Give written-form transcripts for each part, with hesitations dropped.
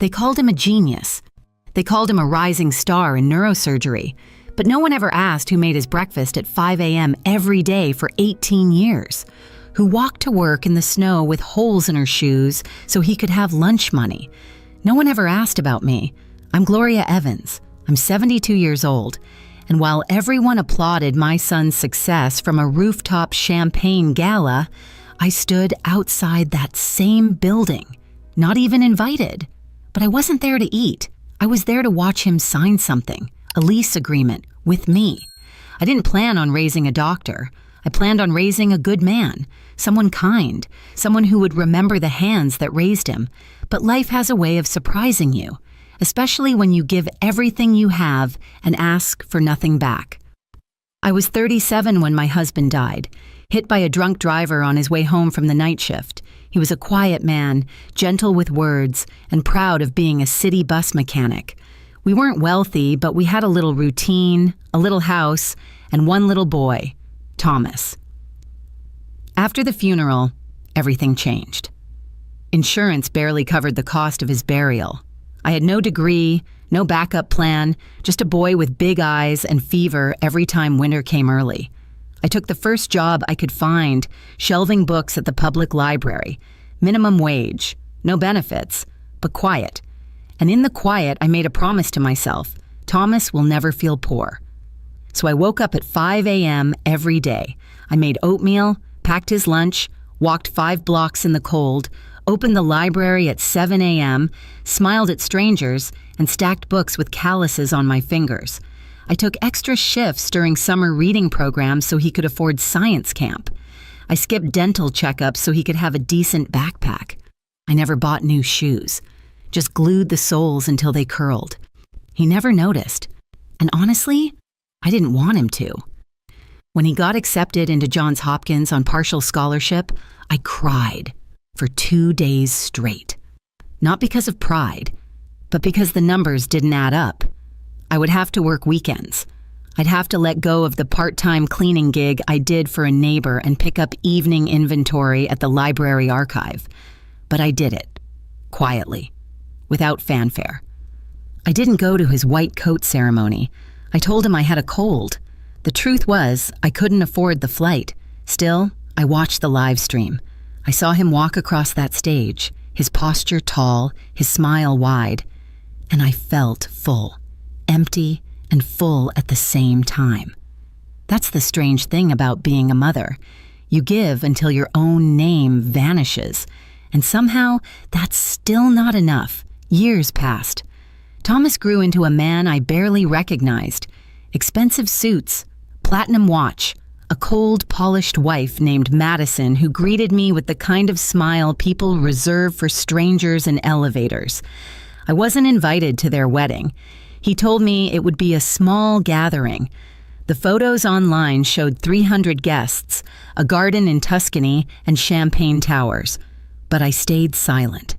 They called him a genius. They called him a rising star in neurosurgery. But no one ever asked who made his breakfast at 5 a.m. every day for 18 years, who walked to work in the snow with holes in her shoes so he could have lunch money. No one ever asked about me. I'm Gloria Evans. I'm 72 years old. And while everyone applauded my son's success from a rooftop champagne gala, I stood outside that same building, not even invited. But I wasn't there to eat. I was there to watch him sign something, a lease agreement, with me. I didn't plan on raising a doctor. I planned on raising a good man, someone kind, someone who would remember the hands that raised him. But life has a way of surprising you, especially when you give everything you have and ask for nothing back. I was 37 when my husband died, hit by a drunk driver on his way home from the night shift. He was a quiet man, gentle with words, and proud of being a city bus mechanic. We weren't wealthy, but we had a little routine, a little house, and one little boy, Thomas. After the funeral, everything changed. Insurance barely covered the cost of his burial. I had no degree, no backup plan, just a boy with big eyes and fever every time winter came early. I took the first job I could find, shelving books at the public library. Minimum wage, no benefits, but quiet. And in the quiet, I made a promise to myself, Thomas will never feel poor. So I woke up at 5 a.m. every day. I made oatmeal, packed his lunch, walked 5 blocks in the cold, opened the library at 7 a.m., smiled at strangers, and stacked books with calluses on my fingers. I took extra shifts during summer reading programs so he could afford science camp. I skipped dental checkups so he could have a decent backpack. I never bought new shoes, just glued the soles until they curled. He never noticed. And honestly, I didn't want him to. When he got accepted into Johns Hopkins on partial scholarship, I cried for 2 days straight. Not because of pride, but because the numbers didn't add up. I would have to work weekends. I'd have to let go of the part-time cleaning gig I did for a neighbor and pick up evening inventory at the library archive. But I did it, quietly, without fanfare. I didn't go to his white coat ceremony. I told him I had a cold. The truth was, I couldn't afford the flight. Still, I watched the live stream. I saw him walk across that stage, his posture tall, his smile wide, and I felt full. Empty and full at the same time. That's the strange thing about being a mother. You give until your own name vanishes, and somehow that's still not enough. Years passed. Thomas grew into a man I barely recognized. Expensive suits, platinum watch, a cold, polished wife named Madison who greeted me with the kind of smile people reserve for strangers in elevators. I wasn't invited to their wedding. He told me it would be a small gathering. The photos online showed 300 guests, a garden in Tuscany, and champagne towers. But I stayed silent.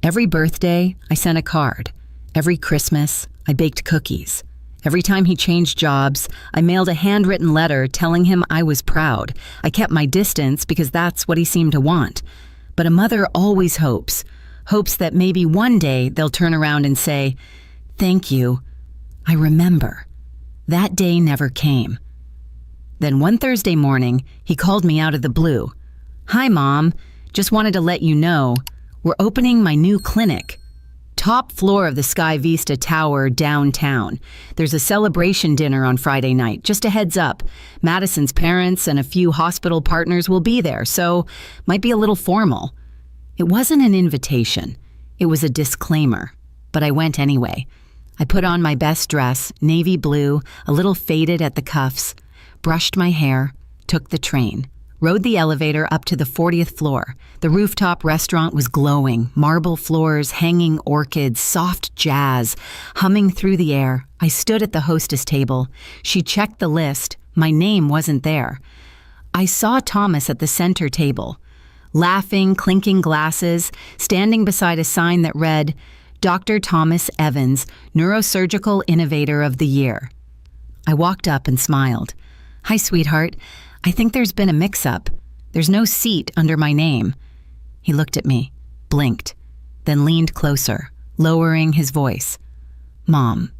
Every birthday, I sent a card. Every Christmas, I baked cookies. Every time he changed jobs, I mailed a handwritten letter telling him I was proud. I kept my distance because that's what he seemed to want. But a mother always hopes that maybe one day they'll turn around and say, "Thank you. I remember." That day never came. Then one Thursday morning, he called me out of the blue. "Hi, Mom. Just wanted to let you know, we're opening my new clinic. Top floor of the Sky Vista Tower downtown. There's a celebration dinner on Friday night, just a heads up. Madison's parents and a few hospital partners will be there, so might be a little formal." It wasn't an invitation. It was a disclaimer, but I went anyway. I put on my best dress, navy blue, a little faded at the cuffs, brushed my hair, took the train, rode the elevator up to the 40th floor. The rooftop restaurant was glowing, marble floors, hanging orchids, soft jazz, humming through the air. I stood at the hostess table. She checked the list. My name wasn't there. I saw Thomas at the center table, laughing, clinking glasses, standing beside a sign that read, Dr. Thomas Evans, Neurosurgical Innovator of the Year. I walked up and smiled. "Hi, sweetheart. I think there's been a mix-up. There's no seat under my name." He looked at me, blinked, then leaned closer, lowering his voice. "Mom,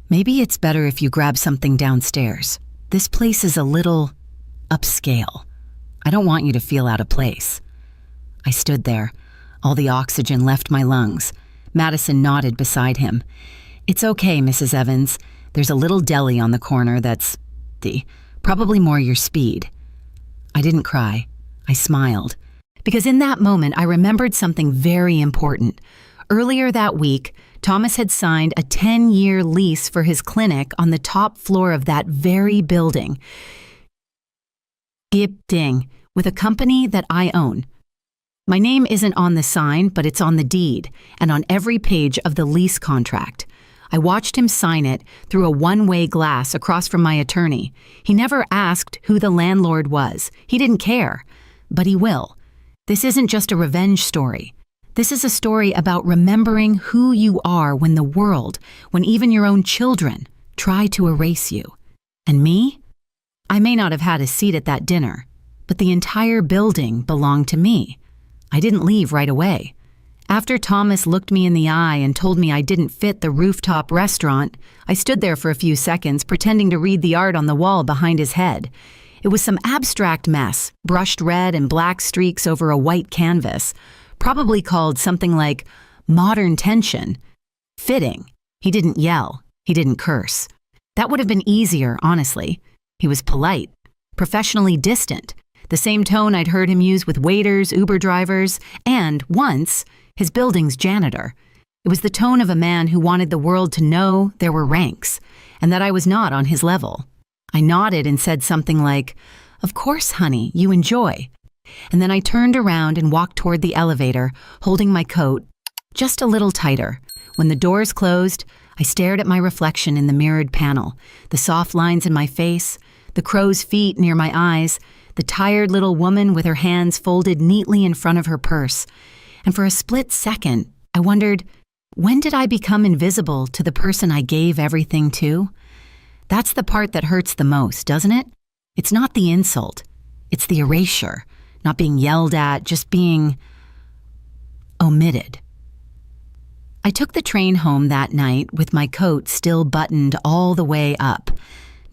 maybe it's better if you grab something downstairs. This place is a little upscale. I don't want you to feel out of place." I stood there. All the oxygen left my lungs. Madison nodded beside him. "It's okay, Mrs. Evans. There's a little deli on the corner that's probably more your speed." I didn't cry. I smiled. Because in that moment, I remembered something very important. Earlier that week, Thomas had signed a 10-year lease for his clinic on the top floor of that very building. Ding, with a company that I own. My name isn't on the sign, but it's on the deed and on every page of the lease contract. I watched him sign it through a one-way glass across from my attorney. He never asked who the landlord was. He didn't care. But he will. This isn't just a revenge story. This is a story about remembering who you are when the world, when even your own children, try to erase you. And me? I may not have had a seat at that dinner, but the entire building belonged to me. I didn't leave right away. After Thomas looked me in the eye and told me I didn't fit the rooftop restaurant, I stood there for a few seconds pretending to read the art on the wall behind his head. It was some abstract mess, brushed red and black streaks over a white canvas, probably called something like modern tension. Fitting. He didn't yell. He didn't curse. That would have been easier, honestly. He was polite, professionally distant, the same tone I'd heard him use with waiters, Uber drivers, and, once, his building's janitor. It was the tone of a man who wanted the world to know there were ranks, and that I was not on his level. I nodded and said something like, "Of course, honey, you enjoy." And then I turned around and walked toward the elevator, holding my coat just a little tighter. When the doors closed, I stared at my reflection in the mirrored panel, the soft lines in my face, the crow's feet near my eyes, the tired little woman with her hands folded neatly in front of her purse. And for a split second, I wondered, when did I become invisible to the person I gave everything to? That's the part that hurts the most, doesn't it? It's not the insult. It's the erasure. Not being yelled at, just being omitted. I took the train home that night with my coat still buttoned all the way up.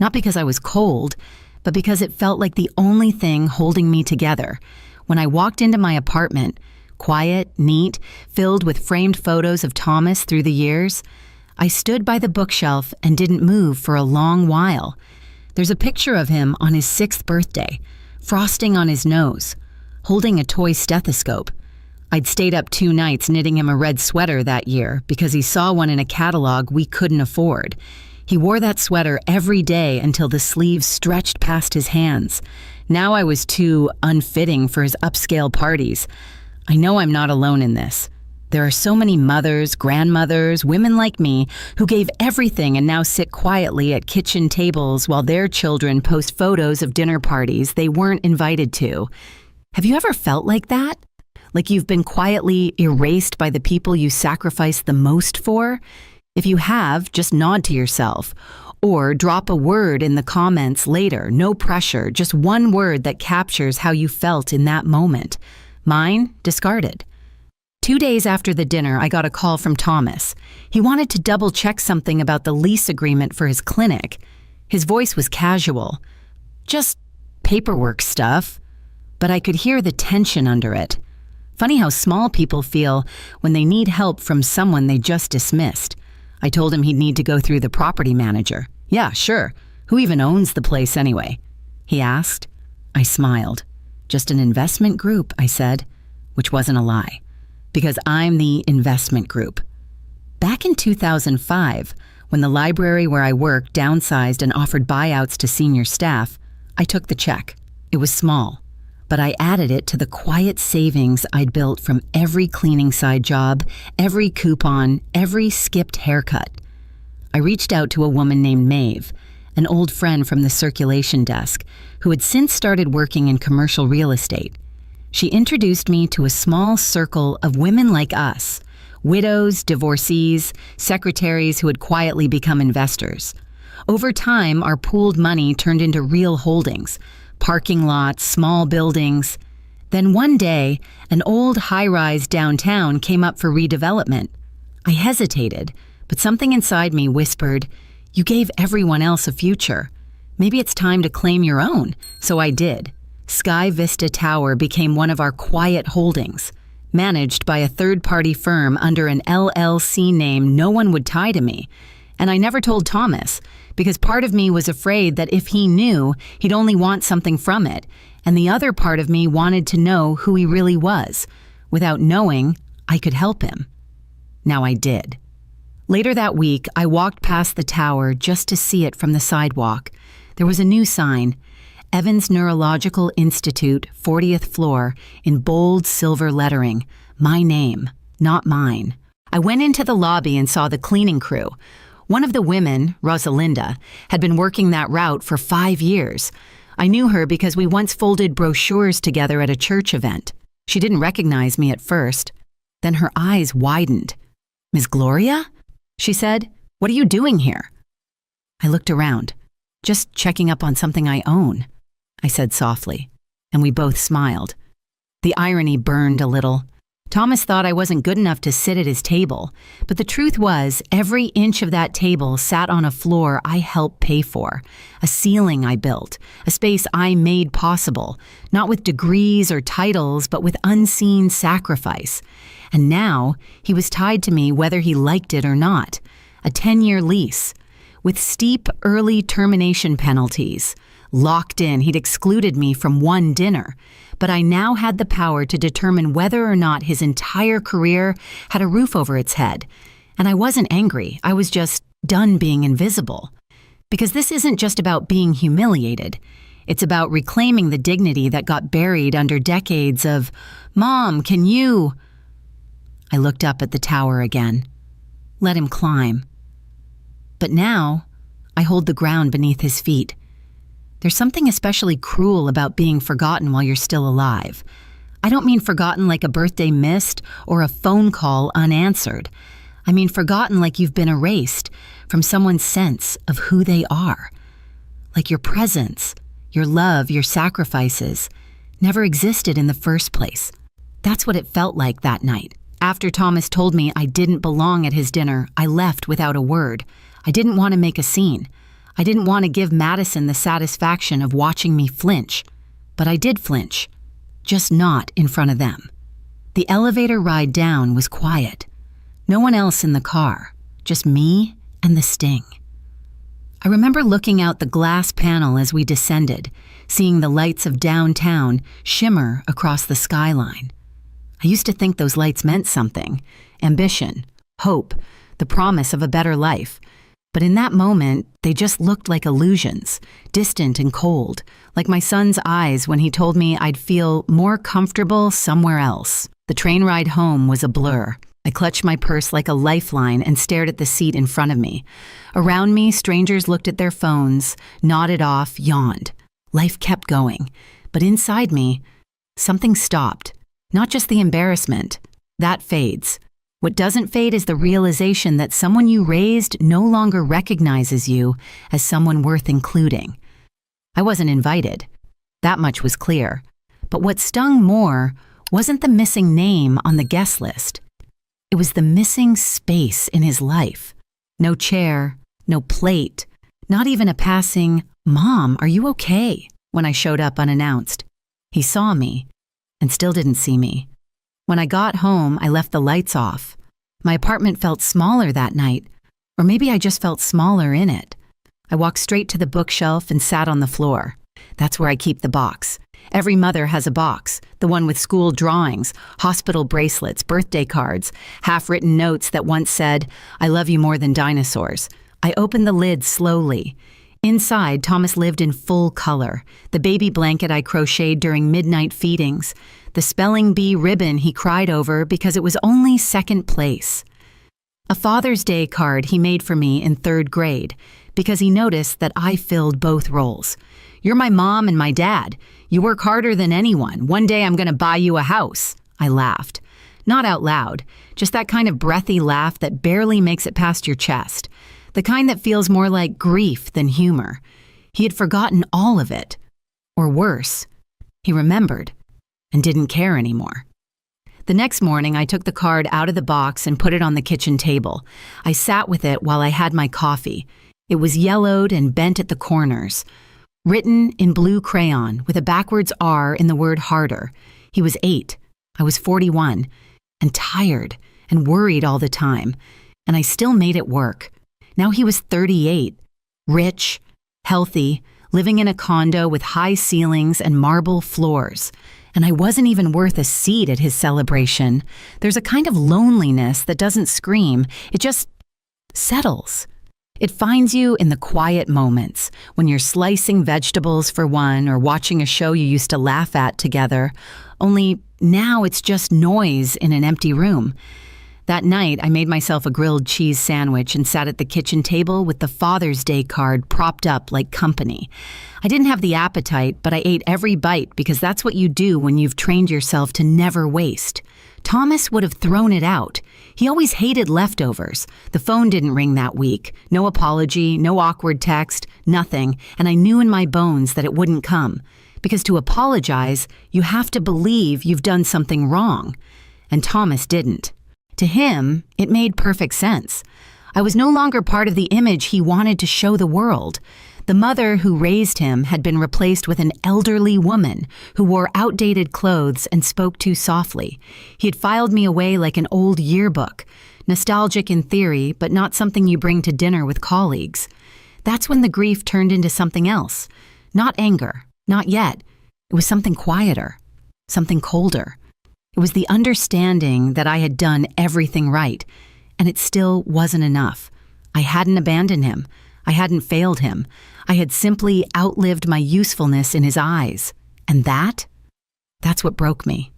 Not because I was cold, but because it felt like the only thing holding me together. When I walked into my apartment, quiet, neat, filled with framed photos of Thomas through the years, I stood by the bookshelf and didn't move for a long while. There's a picture of him on his 6th birthday, frosting on his nose, holding a toy stethoscope. I'd stayed up 2 nights knitting him a red sweater that year because he saw one in a catalog we couldn't afford. He wore that sweater every day until the sleeves stretched past his hands. Now I was too unfitting for his upscale parties. I know I'm not alone in this. There are so many mothers, grandmothers, women like me who gave everything and now sit quietly at kitchen tables while their children post photos of dinner parties they weren't invited to. Have you ever felt like that? Like you've been quietly erased by the people you sacrificed the most for? If you have, just nod to yourself. Or drop a word in the comments later, no pressure, just one word that captures how you felt in that moment. Mine, discarded. 2 days after the dinner, I got a call from Thomas. He wanted to double-check something about the lease agreement for his clinic. His voice was casual. Just paperwork stuff. But I could hear the tension under it. Funny how small people feel when they need help from someone they just dismissed. I told him he'd need to go through the property manager. "Yeah, sure. Who even owns the place anyway?" he asked. I smiled. "Just an investment group," I said, which wasn't a lie, because I'm the investment group. Back in 2005, when the library where I worked downsized and offered buyouts to senior staff, I took the check. It was small, but I added it to the quiet savings I'd built from every cleaning side job, every coupon, every skipped haircut. I reached out to a woman named Maeve, an old friend from the circulation desk, who had since started working in commercial real estate. She introduced me to a small circle of women like us, widows, divorcees, secretaries who had quietly become investors. Over time, our pooled money turned into real holdings, parking lots, small buildings. Then one day, an old high-rise downtown came up for redevelopment. I hesitated, but something inside me whispered, "You gave everyone else a future. Maybe it's time to claim your own." So I did. Sky Vista Tower became one of our quiet holdings, managed by a third-party firm under an LLC name no one would tie to me. And I never told Thomas, because part of me was afraid that if he knew, he'd only want something from it, and the other part of me wanted to know who he really was. Without knowing, I could help him. Now I did. Later that week, I walked past the tower just to see it from the sidewalk. There was a new sign, Evans Neurological Institute, 40th floor, in bold silver lettering. My name, not mine. I went into the lobby and saw the cleaning crew. One of the women, Rosalinda, had been working that route for 5 years. I knew her because we once folded brochures together at a church event. She didn't recognize me at first. Then her eyes widened. "Miss Gloria?" she said. "What are you doing here?" I looked around. "Just checking up on something I own," I said softly, and we both smiled. The irony burned a little. Thomas thought I wasn't good enough to sit at his table, but the truth was every inch of that table sat on a floor I helped pay for, a ceiling I built, a space I made possible, not with degrees or titles, but with unseen sacrifice. And now he was tied to me whether he liked it or not, a 10-year lease, with steep early termination penalties. Locked in, he'd excluded me from one dinner, but I now had the power to determine whether or not his entire career had a roof over its head. And I wasn't angry, I was just done being invisible. Because this isn't just about being humiliated. It's about reclaiming the dignity that got buried under decades of, "Mom, can you?" I looked up at the tower again. Let him climb. But now, I hold the ground beneath his feet. There's something especially cruel about being forgotten while you're still alive. I don't mean forgotten like a birthday missed or a phone call unanswered. I mean forgotten like you've been erased from someone's sense of who they are. Like your presence, your love, your sacrifices never existed in the first place. That's what it felt like that night. After Thomas told me I didn't belong at his dinner, I left without a word. I didn't want to make a scene. I didn't want to give Madison the satisfaction of watching me flinch. But I did flinch, just not in front of them. The elevator ride down was quiet. No one else in the car, just me and the sting. I remember looking out the glass panel as we descended, seeing the lights of downtown shimmer across the skyline. I used to think those lights meant something, ambition, hope, the promise of a better life. But in that moment, they just looked like illusions, distant and cold, like my son's eyes when he told me I'd feel more comfortable somewhere else. The train ride home was a blur. I clutched my purse like a lifeline and stared at the seat in front of me. Around me, strangers looked at their phones, nodded off, yawned. Life kept going. But inside me, something stopped. Not just the embarrassment. That fades. What doesn't fade is the realization that someone you raised no longer recognizes you as someone worth including. I wasn't invited. That much was clear. But what stung more wasn't the missing name on the guest list. It was the missing space in his life. No chair, no plate, not even a passing, "Mom, are you okay?" when I showed up unannounced. He saw me and still didn't see me. When I got home, I left the lights off. My apartment felt smaller that night, or maybe I just felt smaller in it. I walked straight to the bookshelf and sat on the floor. That's where I keep the box. Every mother has a box, the one with school drawings, hospital bracelets, birthday cards, half-written notes that once said, "I love you more than dinosaurs." I opened the lid slowly. Inside, Thomas lived in full color, the baby blanket I crocheted during midnight feedings, the spelling bee ribbon he cried over because it was only second place. A Father's Day card he made for me in 3rd grade because he noticed that I filled both roles. "You're my mom and my dad. You work harder than anyone. One day I'm going to buy you a house." I laughed. Not out loud, just that kind of breathy laugh that barely makes it past your chest. The kind that feels more like grief than humor. He had forgotten all of it. Or worse, he remembered and didn't care anymore. The next morning, I took the card out of the box and put it on the kitchen table. I sat with it while I had my coffee. It was yellowed and bent at the corners. Written in blue crayon with a backwards R in the word harder. He was 8. I was 41. And tired and worried all the time. And I still made it work. Now he was 38. Rich, healthy, living in a condo with high ceilings and marble floors. And I wasn't even worth a seat at his celebration. There's a kind of loneliness that doesn't scream. It just settles. It finds you in the quiet moments, when you're slicing vegetables for one or watching a show you used to laugh at together. Only now it's just noise in an empty room. That night, I made myself a grilled cheese sandwich and sat at the kitchen table with the Father's Day card propped up like company. I didn't have the appetite, but I ate every bite because that's what you do when you've trained yourself to never waste. Thomas would have thrown it out. He always hated leftovers. The phone didn't ring that week. No apology, no awkward text, nothing, and I knew in my bones that it wouldn't come. Because to apologize, you have to believe you've done something wrong. And Thomas didn't. To him, it made perfect sense. I was no longer part of the image he wanted to show the world. The mother who raised him had been replaced with an elderly woman who wore outdated clothes and spoke too softly. He had filed me away like an old yearbook, nostalgic in theory, but not something you bring to dinner with colleagues. That's when the grief turned into something else. Not anger, not yet. It was something quieter, something colder. It was the understanding that I had done everything right, and it still wasn't enough. I hadn't abandoned him. I hadn't failed him. I had simply outlived my usefulness in his eyes. And that's what broke me.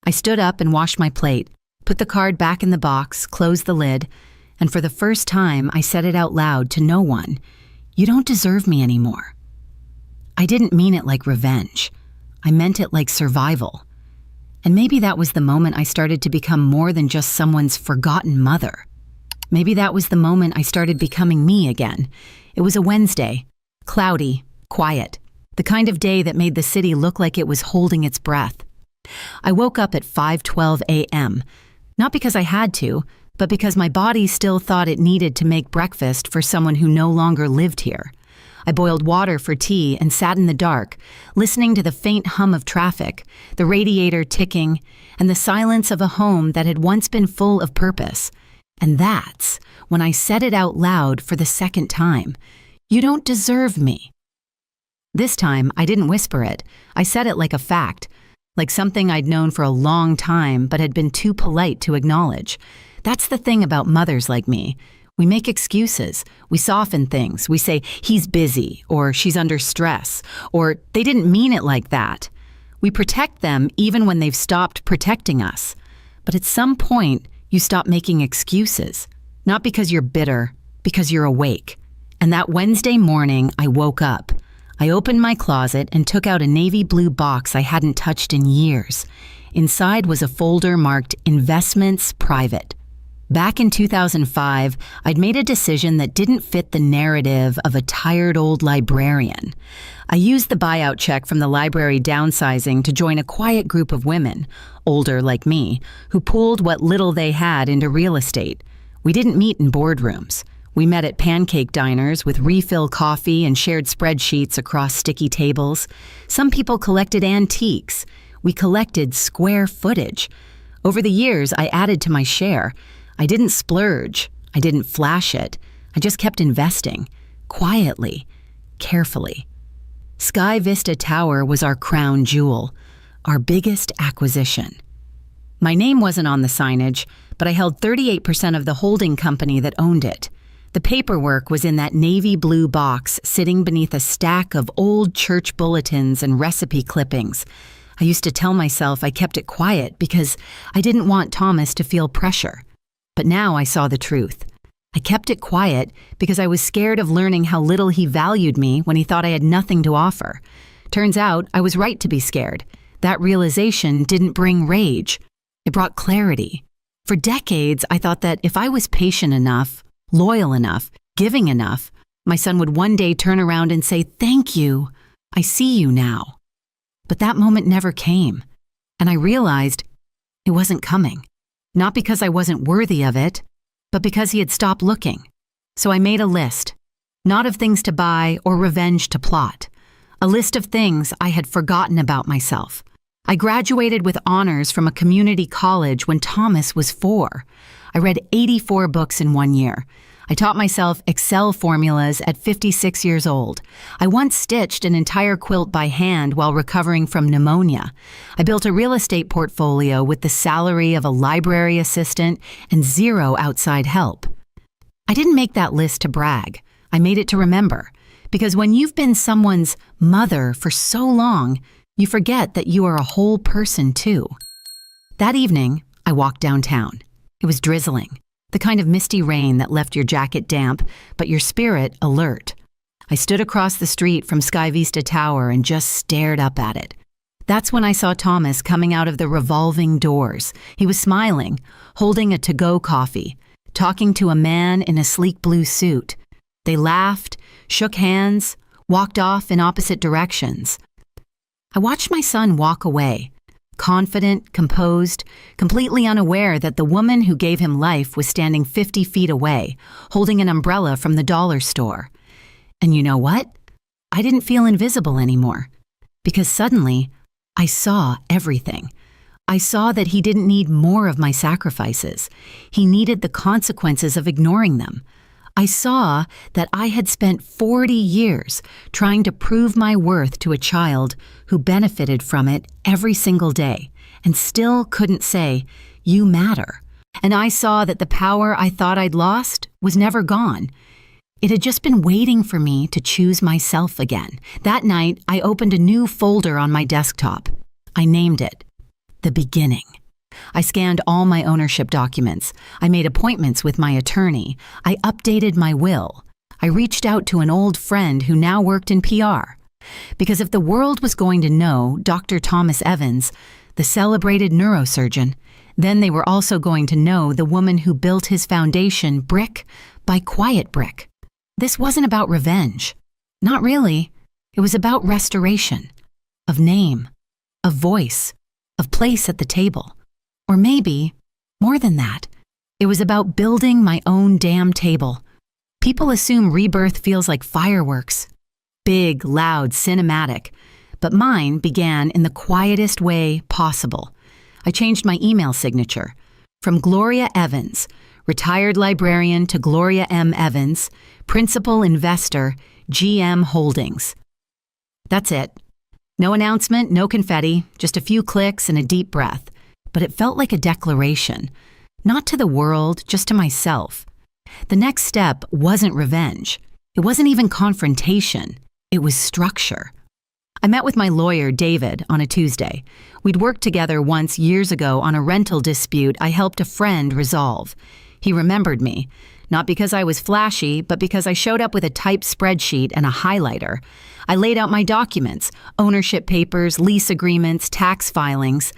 I stood up and washed my plate, put the card back in the box, closed the lid, and for the first time I said it out loud to no one. You don't deserve me anymore. I didn't mean it like revenge. I meant it like survival. And maybe that was the moment I started to become more than just someone's forgotten mother. Maybe that was the moment I started becoming me again. It was a Wednesday, cloudy, quiet, the kind of day that made the city look like it was holding its breath. I woke up at 5:12 a.m., not because I had to, but because my body still thought it needed to make breakfast for someone who no longer lived here. I boiled water for tea and sat in the dark, listening to the faint hum of traffic, the radiator ticking, and the silence of a home that had once been full of purpose. And that's when I said it out loud for the second time. You don't deserve me. This time, I didn't whisper it. I said it like a fact, like something I'd known for a long time but had been too polite to acknowledge. That's the thing about mothers like me. We make excuses. We soften things. We say, he's busy, or she's under stress, or they didn't mean it like that. We protect them even when they've stopped protecting us. But at some point, you stop making excuses. Not because you're bitter, because you're awake. And that Wednesday morning, I woke up. I opened my closet and took out a navy blue box I hadn't touched in years. Inside was a folder marked Investments Private. Back in 2005, I'd made a decision that didn't fit the narrative of a tired old librarian. I used the buyout check from the library downsizing to join a quiet group of women, older like me, who pooled what little they had into real estate. We didn't meet in boardrooms. We met at pancake diners with refill coffee and shared spreadsheets across sticky tables. Some people collected antiques. We collected square footage. Over the years, I added to my share. I didn't splurge. I didn't flash it. I just kept investing, quietly, carefully. Sky Vista Tower was our crown jewel, our biggest acquisition. My name wasn't on the signage, but I held 38% of the holding company that owned it. The paperwork was in that navy blue box sitting beneath a stack of old church bulletins and recipe clippings. I used to tell myself I kept it quiet because I didn't want Thomas to feel pressure. But now I saw the truth. I kept it quiet because I was scared of learning how little he valued me when he thought I had nothing to offer. Turns out I was right to be scared. That realization didn't bring rage. It brought clarity. For decades, I thought that if I was patient enough, loyal enough, giving enough, my son would one day turn around and say, "Thank you. I see you now." But that moment never came. And I realized It wasn't coming. Not because I wasn't worthy of it, but because he had stopped looking. So I made a list, not of things to buy or revenge to plot, a list of things I had forgotten about myself. I graduated with honors from a community college when Thomas was 4. I read 84 books in 1 year. I taught myself Excel formulas at 56 years old. I once stitched an entire quilt by hand while recovering from pneumonia. I built a real estate portfolio with the salary of a library assistant and 0 outside help. I didn't make that list to brag. I made it to remember. Because when you've been someone's mother for so long, you forget that you are a whole person too. That evening, I walked downtown. It was drizzling, the kind of misty rain that left your jacket damp, but your spirit alert. I stood across the street from Sky Vista Tower and just stared up at it. That's when I saw Thomas coming out of the revolving doors. He was smiling, holding a to-go coffee, talking to a man in a sleek blue suit. They laughed, shook hands, walked off in opposite directions. I watched my son walk away, confident, composed, completely unaware that the woman who gave him life was standing 50 feet away, holding an umbrella from the dollar store. And you know what? I didn't feel invisible anymore, because suddenly I saw everything. I saw that he didn't need more of my sacrifices. He needed the consequences of ignoring them. I saw that I had spent 40 years trying to prove my worth to a child who benefited from it every single day and still couldn't say, "You matter." And I saw that the power I thought I'd lost was never gone. It had just been waiting for me to choose myself again. That night, I opened a new folder on my desktop. I named it The Beginning. I scanned all my ownership documents. I made appointments with my attorney. I updated my will. I reached out to an old friend who now worked in PR. Because if the world was going to know Dr. Thomas Evans, the celebrated neurosurgeon, then they were also going to know the woman who built his foundation brick by quiet brick. This wasn't about revenge. Not really. It was about restoration. Of name. Of voice. Of place at the table. Or maybe, more than that, it was about building my own damn table. People assume rebirth feels like fireworks. Big, loud, cinematic. But mine began in the quietest way possible. I changed my email signature from Gloria Evans, retired librarian, to Gloria M. Evans, principal investor, GM Holdings. That's it. No announcement, no confetti, just a few clicks and a deep breath. But it felt like a declaration, not to the world, just to myself. The next step wasn't revenge. It wasn't even confrontation. It was structure. I met with my lawyer, David, on a Tuesday. We'd worked together once years ago on a rental dispute I helped a friend resolve. He remembered me, not because I was flashy, but because I showed up with a typed spreadsheet and a highlighter. I laid out my documents, ownership papers, lease agreements, tax filings.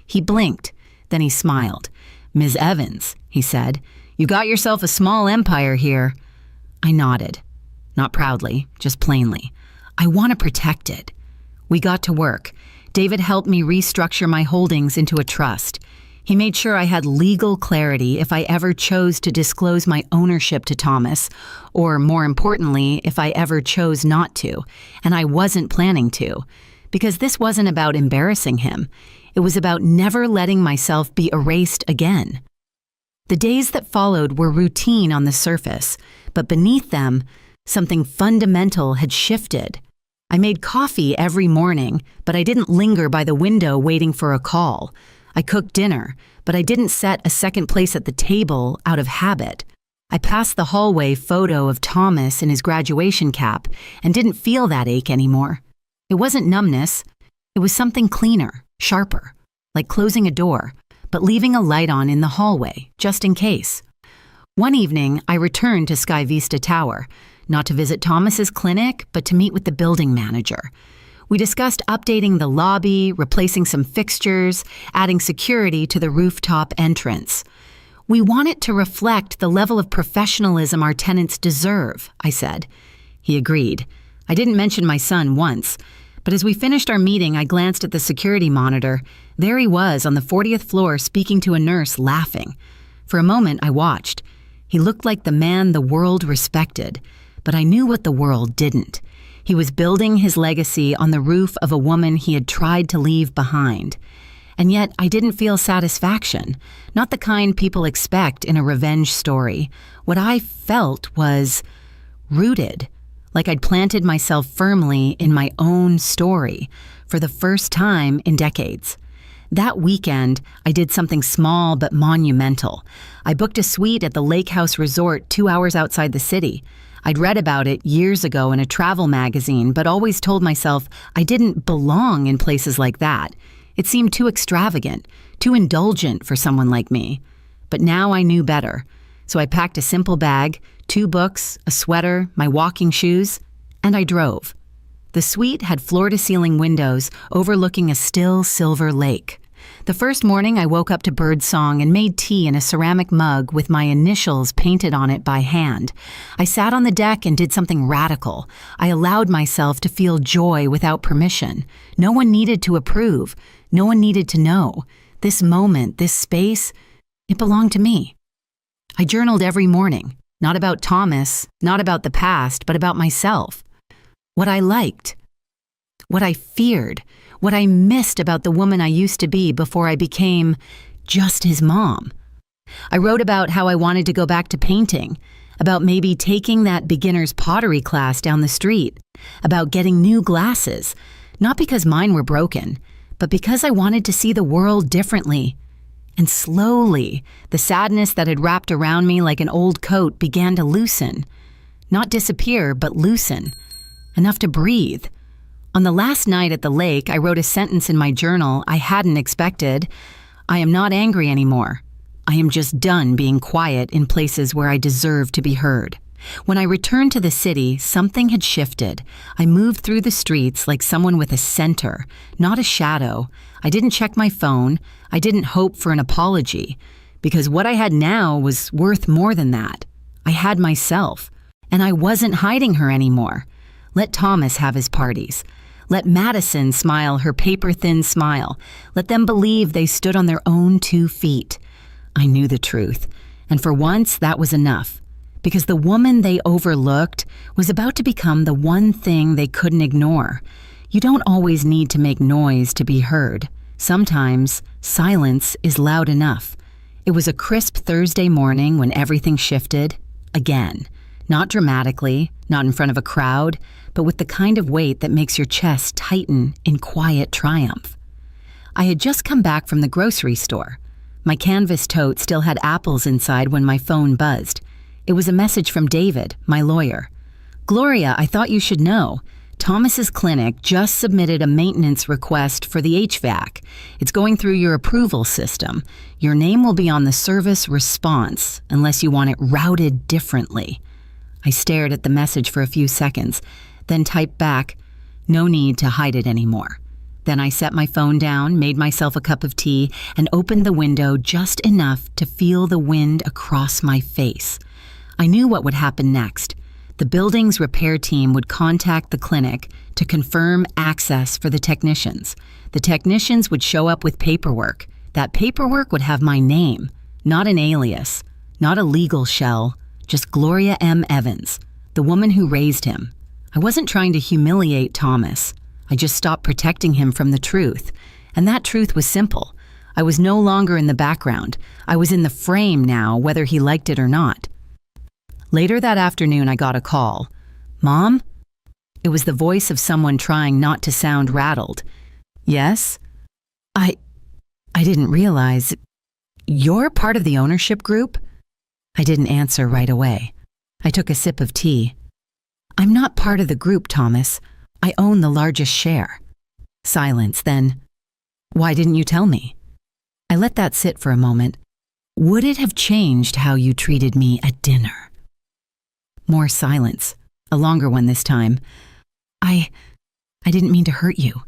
He blinked, then he smiled. "Ms. Evans," he said, "you got yourself a small empire here." I nodded. Not proudly, just plainly. I want to protect it. We got to work. David helped me restructure my holdings into a trust. He made sure I had legal clarity if I ever chose to disclose my ownership to Thomas, or more importantly, if I ever chose not to, and I wasn't planning to, because this wasn't about embarrassing him. It was about never letting myself be erased again. The days that followed were routine on the surface, but beneath them, something fundamental had shifted. I made coffee every morning, but I didn't linger by the window waiting for a call. I cooked dinner, but I didn't set a second place at the table out of habit. I passed the hallway photo of Thomas in his graduation cap and didn't feel that ache anymore. It wasn't numbness. It was something cleaner. Sharper, like closing a door, but leaving a light on in the hallway, just in case. One evening, I returned to Sky Vista Tower, not to visit Thomas's clinic, but to meet with the building manager. We discussed updating the lobby, replacing some fixtures, adding security to the rooftop entrance. "We want it to reflect the level of professionalism our tenants deserve," I said. He agreed. I didn't mention my son once, But as we finished our meeting, I glanced at the security monitor. There he was on the 40th floor speaking to a nurse, laughing. For a moment, I watched. He looked like the man the world respected, but I knew what the world didn't. He was building his legacy on the roof of a woman he had tried to leave behind. And yet, I didn't feel satisfaction, not the kind people expect in a revenge story. What I felt was rooted, like I'd planted myself firmly in my own story for the first time in decades. That weekend, I did something small but monumental. I booked a suite at the Lake House Resort 2 hours outside the city. I'd read about it years ago in a travel magazine, but always told myself I didn't belong in places like that. It seemed too extravagant, too indulgent for someone like me. But now I knew better. So I packed a simple bag, 2 books, a sweater, my walking shoes, and I drove. The suite had floor-to-ceiling windows overlooking a still silver lake. The first morning, I woke up to birdsong and made tea in a ceramic mug with my initials painted on it by hand. I sat on the deck and did something radical. I allowed myself to feel joy without permission. No one needed to approve. No one needed to know. This moment, this space, it belonged to me. I journaled every morning, not about Thomas, not about the past, but about myself. What I liked, what I feared, what I missed about the woman I used to be before I became just his mom. I wrote about how I wanted to go back to painting, about maybe taking that beginner's pottery class down the street, about getting new glasses, not because mine were broken, but because I wanted to see the world differently. And slowly, the sadness that had wrapped around me like an old coat began to loosen. Not disappear, but loosen. Enough to breathe. On the last night at the lake, I wrote a sentence in my journal I hadn't expected. I am not angry anymore. I am just done being quiet in places where I deserve to be heard. When I returned to the city, something had shifted. I moved through the streets like someone with a center, not a shadow. I didn't check my phone. I didn't hope for an apology, because what I had now was worth more than that. I had myself, and I wasn't hiding her anymore. Let Thomas have his parties. Let Madison smile her paper-thin smile. Let them believe they stood on their own 2 feet. I knew the truth, and for once that was enough, because the woman they overlooked was about to become the one thing they couldn't ignore. You don't always need to make noise to be heard. Sometimes silence is loud enough. It was a crisp Thursday morning when everything shifted, again. Not dramatically, not in front of a crowd, but with the kind of weight that makes your chest tighten in quiet triumph. I had just come back from the grocery store. My canvas tote still had apples inside when my phone buzzed. It was a message from David, my lawyer. "Gloria, I thought you should know. Thomas's clinic just submitted a maintenance request for the HVAC. It's going through your approval system. Your name will be on the service response unless you want it routed differently." I stared at the message for a few seconds, then typed back, "No need to hide it anymore." Then I set my phone down, made myself a cup of tea, and opened the window just enough to feel the wind across my face. I knew what would happen next. The building's repair team would contact the clinic to confirm access for the technicians. The technicians would show up with paperwork. That paperwork would have my name, not an alias, not a legal shell, just Gloria M. Evans, the woman who raised him. I wasn't trying to humiliate Thomas. I just stopped protecting him from the truth. And that truth was simple. I was no longer in the background. I was in the frame now, whether he liked it or not. Later that afternoon, I got a call. "Mom?" It was the voice of someone trying not to sound rattled. "Yes?" I didn't realize. "You're part of the ownership group?" I didn't answer right away. I took a sip of tea. "I'm not part of the group, Thomas. I own the largest share." Silence, then, "Why didn't you tell me?" I let that sit for a moment. "Would it have changed how you treated me at dinner?" More silence, a longer one this time. I didn't mean to hurt you."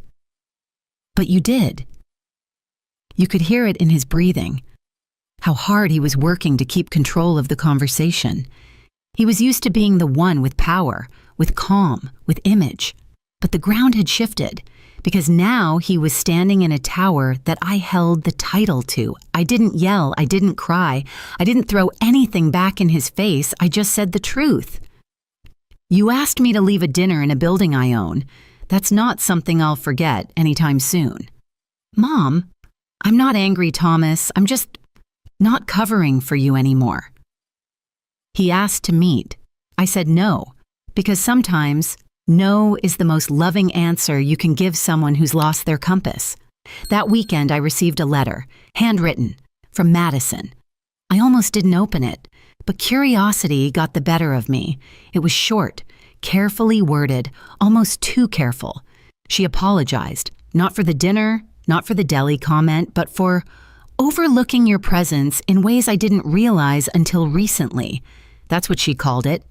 "But you did." You could hear it in his breathing, how hard he was working to keep control of the conversation. He was used to being the one with power, with calm, with image. But the ground had shifted, because now he was standing in a tower that I held the title to. I didn't yell, I didn't cry, I didn't throw anything back in his face, I just said the truth. You asked me to leave a dinner in a building I own. That's not something I'll forget anytime soon. Mom, I'm not angry, Thomas. I'm just not covering for you anymore. He asked to meet. I said no, because sometimes no is the most loving answer you can give someone who's lost their compass. That weekend, I received a letter, handwritten, from Madison. I almost didn't open it, but curiosity got the better of me. It was short, carefully worded, almost too careful. She apologized, not for the dinner, not for the deli comment, but for overlooking your presence in ways I didn't realize until recently. That's what she called it.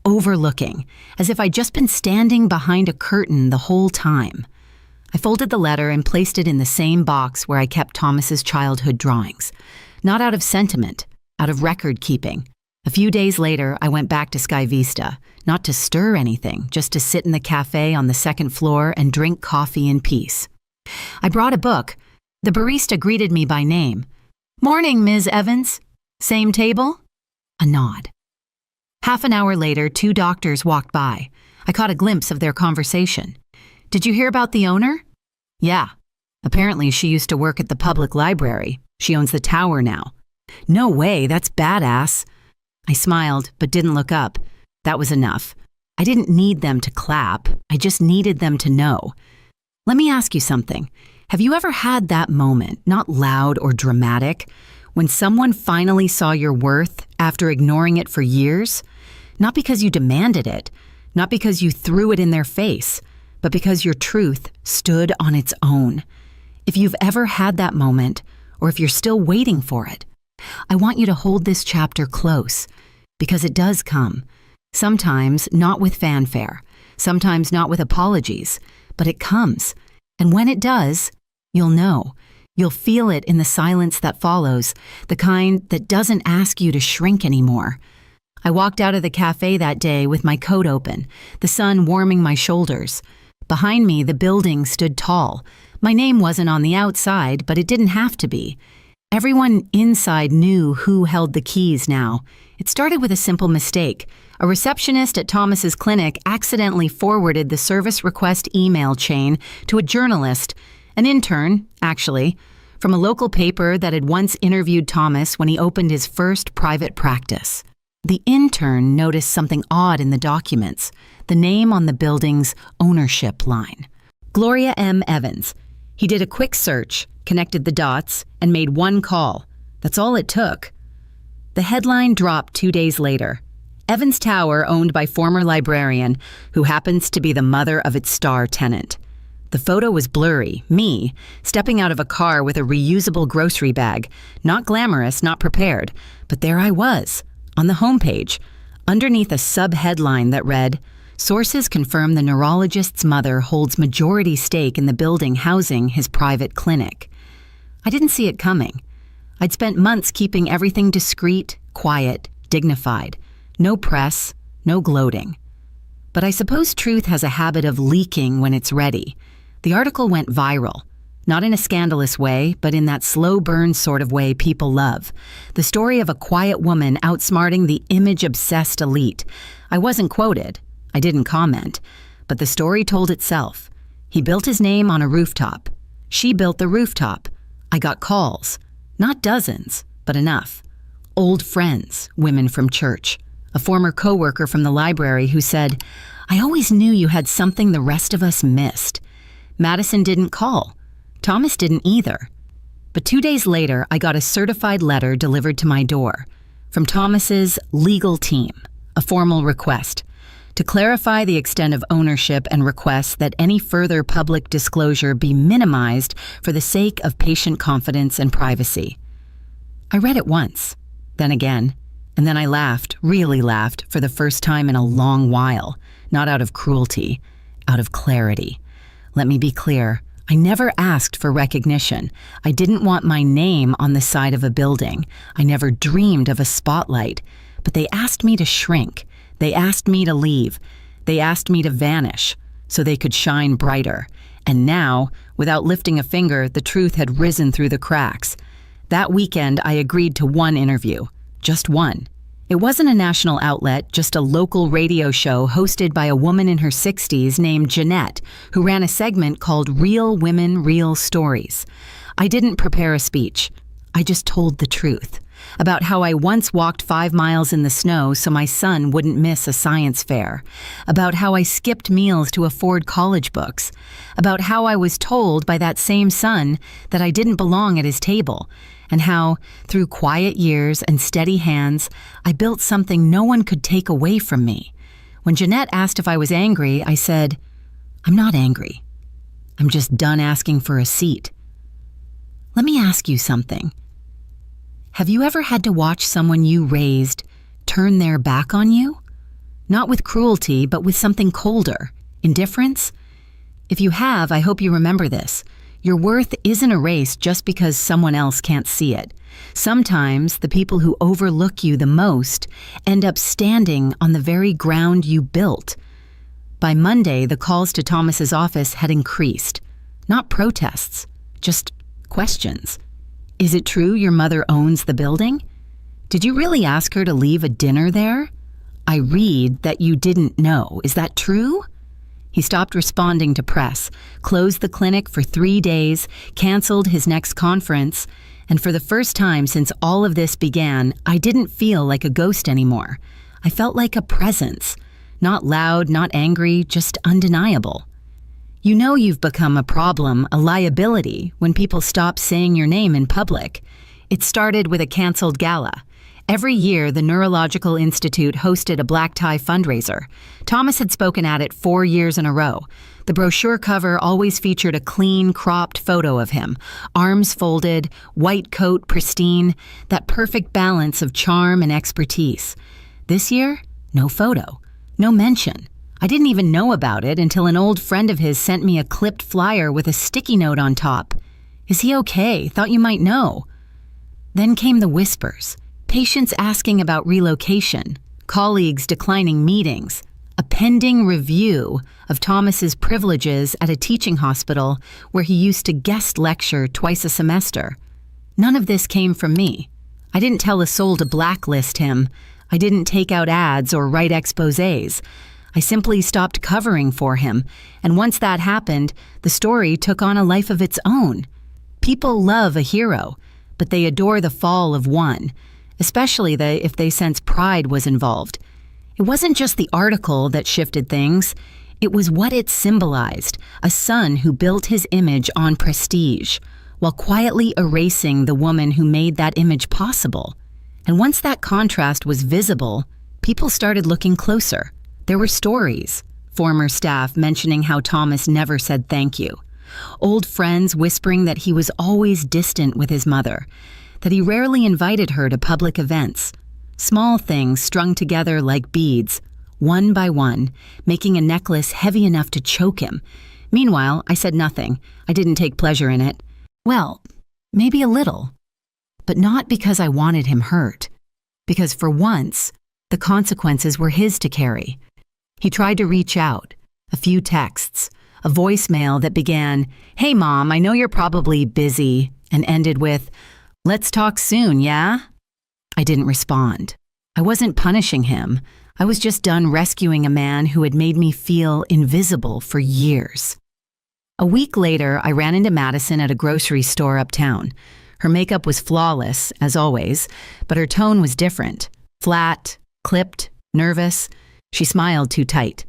Overlooking, as if I'd just been standing behind a curtain the whole time. I folded the letter and placed it in the same box where I kept Thomas's childhood drawings. Not out of sentiment, out of record keeping. A few days later, I went back to Sky Vista, not to stir anything, just to sit in the cafe on the second floor and drink coffee in peace. I brought a book. The barista greeted me by name. "Morning, Ms. Evans. Same table?" A nod. Half an hour later, 2 doctors walked by. I caught a glimpse of their conversation. "Did you hear about the owner?" "Yeah. Apparently she used to work at the public library. She owns the tower now." "No way, that's badass." I smiled, but didn't look up. That was enough. I didn't need them to clap. I just needed them to know. Let me ask you something. Have you ever had that moment, not loud or dramatic, when someone finally saw your worth after ignoring it for years? Not because you demanded it, not because you threw it in their face, but because your truth stood on its own. If you've ever had that moment, or if you're still waiting for it, I want you to hold this chapter close, because it does come. Sometimes not with fanfare, sometimes not with apologies, but it comes. And when it does, you'll know. You'll feel it in the silence that follows, the kind that doesn't ask you to shrink anymore. I walked out of the cafe that day with my coat open, the sun warming my shoulders. Behind me, the building stood tall. My name wasn't on the outside, but it didn't have to be. Everyone inside knew who held the keys now. It started with a simple mistake. A receptionist at Thomas's clinic accidentally forwarded the service request email chain to a journalist, an intern, actually, from a local paper that had once interviewed Thomas when he opened his first private practice. The intern noticed something odd in the documents, the name on the building's ownership line. Gloria M. Evans. He did a quick search, connected the dots, and made one call. That's all it took. The headline dropped 2 days later. Evans Tower owned by former librarian, who happens to be the mother of its star tenant. The photo was blurry, me, stepping out of a car with a reusable grocery bag. Not glamorous, not prepared, but there I was, on the homepage, underneath a sub-headline that read, "Sources confirm the neurologist's mother holds majority stake in the building housing his private clinic." I didn't see it coming. I'd spent months keeping everything discreet, quiet, dignified. No press, no gloating. But I suppose truth has a habit of leaking when it's ready. The article went viral. Not in a scandalous way, but in that slow burn sort of way people love. The story of a quiet woman outsmarting the image-obsessed elite. I wasn't quoted. I didn't comment. But the story told itself. He built his name on a rooftop. She built the rooftop. I got calls. Not dozens, but enough. Old friends, women from church. A former coworker from the library who said, "I always knew you had something the rest of us missed." Madison didn't call. Thomas didn't either. But 2 days later, I got a certified letter delivered to my door from Thomas's legal team, a formal request to clarify the extent of ownership and request that any further public disclosure be minimized for the sake of patient confidence and privacy. I read it once, then again, and then I laughed, really laughed, for the first time in a long while, not out of cruelty, out of clarity. Let me be clear. I never asked for recognition. I didn't want my name on the side of a building. I never dreamed of a spotlight. But they asked me to shrink. They asked me to leave. They asked me to vanish. so they could shine brighter. And now, without lifting a finger, the truth had risen through the cracks. That weekend, I agreed to one interview. Just one. It wasn't a national outlet, just a local radio show hosted by a woman in her 60s named Jeanette, who ran a segment called Real Women, Real Stories. I didn't prepare a speech. I just told the truth about how I once walked 5 miles in the snow so my son wouldn't miss a science fair, about how I skipped meals to afford college books, about how I was told by that same son that I didn't belong at his table, and how, through quiet years and steady hands, I built something no one could take away from me. When Jeanette asked if I was angry, I said, "I'm not angry. I'm just done asking for a seat." Let me ask you something. Have you ever had to watch someone you raised turn their back on you? Not with cruelty, but with something colder, indifference? If you have, I hope you remember this. Your worth isn't erased just because someone else can't see it. Sometimes the people who overlook you the most end up standing on the very ground you built. By Monday, the calls to Thomas's office had increased. Not protests, just questions. Is it true your mother owns the building? Did you really ask her to leave a dinner there? I read that you didn't know. Is that true? He stopped responding to press, closed the clinic for 3 days, canceled his next conference, and for the first time since all of this began, I didn't feel like a ghost anymore. I felt like a presence. Not loud, not angry, just undeniable. You know you've become a problem, a liability, when people stop saying your name in public. It started with a canceled gala. Every year, the Neurological Institute hosted a black tie fundraiser. Thomas had spoken at it 4 years in a row. The brochure cover always featured a clean, cropped photo of him, arms folded, white coat pristine, that perfect balance of charm and expertise. This year, no photo, no mention. I didn't even know about it until an old friend of his sent me a clipped flyer with a sticky note on top. "Is he okay? Thought you might know." Then came the whispers. Patients asking about relocation, colleagues declining meetings, a pending review of Thomas's privileges at a teaching hospital where he used to guest lecture twice a semester. None of this came from me. I didn't tell a soul to blacklist him. I didn't take out ads or write exposés. I simply stopped covering for him, and once that happened, the story took on a life of its own. People love a hero, but they adore the fall of one, especially if they sense pride was involved. It wasn't just the article that shifted things, it was what it symbolized, a son who built his image on prestige, while quietly erasing the woman who made that image possible. And once that contrast was visible, people started looking closer. There were stories, former staff mentioning how Thomas never said thank you, old friends whispering that he was always distant with his mother, that he rarely invited her to public events, small things strung together like beads, one by one, making a necklace heavy enough to choke him. Meanwhile, I said nothing. I didn't take pleasure in it. Well, maybe a little, but not because I wanted him hurt, because for once, the consequences were his to carry. He tried to reach out, a few texts, a voicemail that began, "Hey Mom, I know you're probably busy," and ended with, "Let's talk soon, yeah?" I didn't respond. I wasn't punishing him. I was just done rescuing a man who had made me feel invisible for years. A week later, I ran into Madison at a grocery store uptown. Her makeup was flawless, as always, but her tone was different. Flat, clipped, nervous. She smiled too tight.